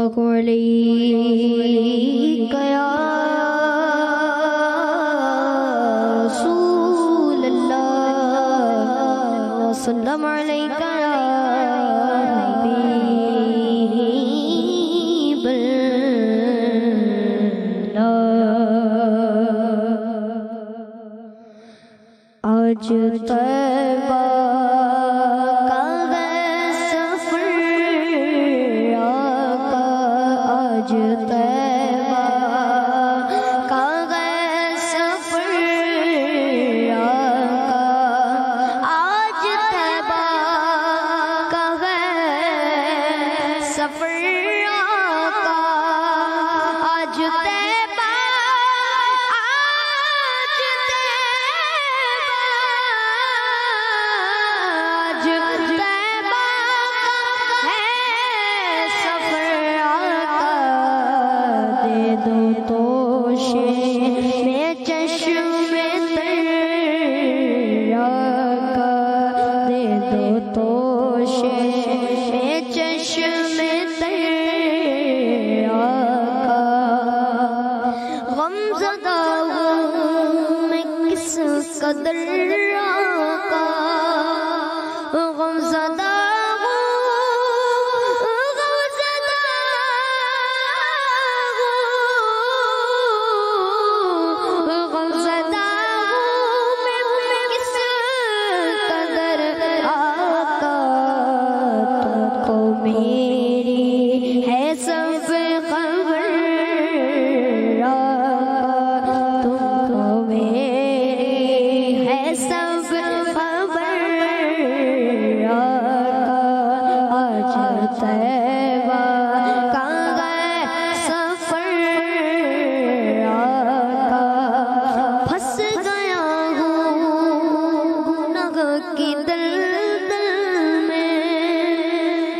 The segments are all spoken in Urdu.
اللہ علیک یا رسول اللہ وسلم علیک یا حبیب اللہ آج طیبہ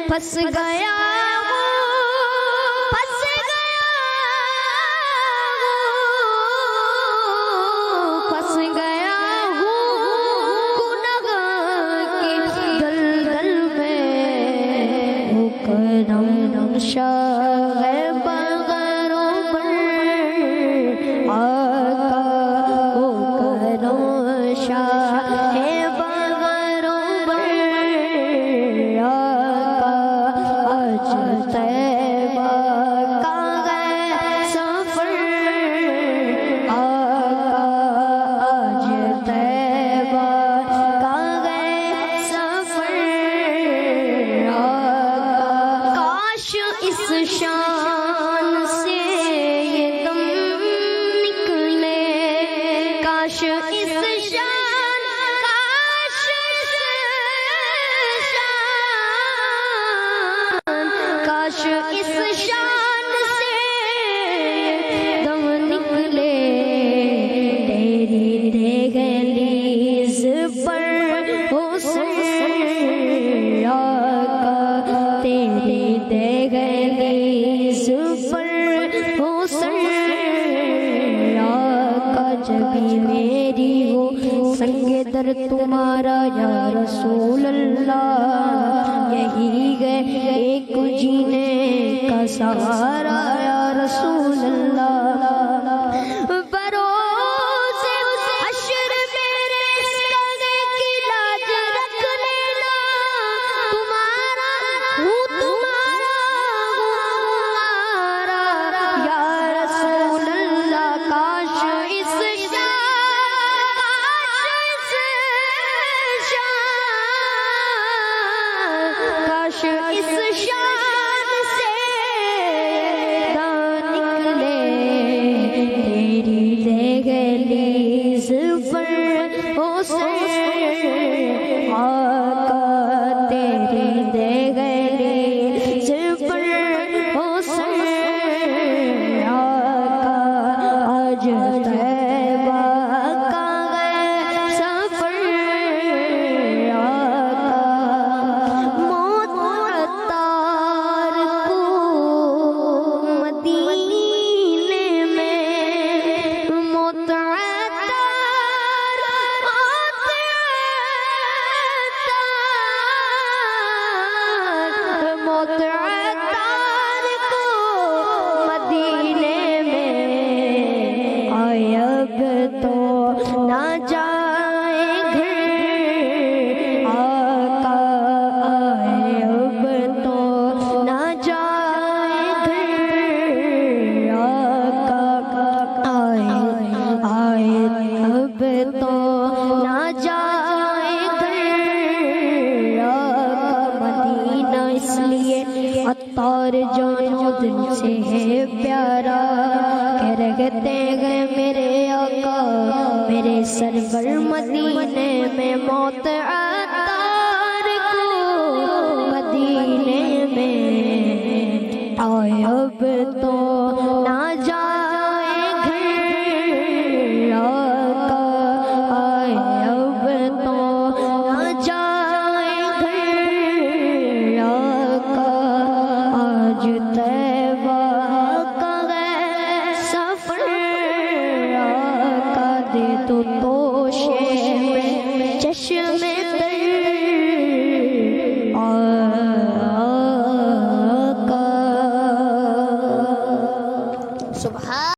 پھنس گیا تمہارا یا رسول اللہ یہی ہے ایک جینے کا سہارا یا رسول اللہ اس شان سے نکلے جانو دل سے ہے پیارا، کہ رہتے گئے میرے آقا میرے سرور مدینے میں موت عطار کو، مدینے میں آئے اب تو نہ جائے گھر آقا، آئے اب تو نہ جائے گھر آقا، آج طیبہ کا ہے سفر آقا، دے تو توشے میں چشم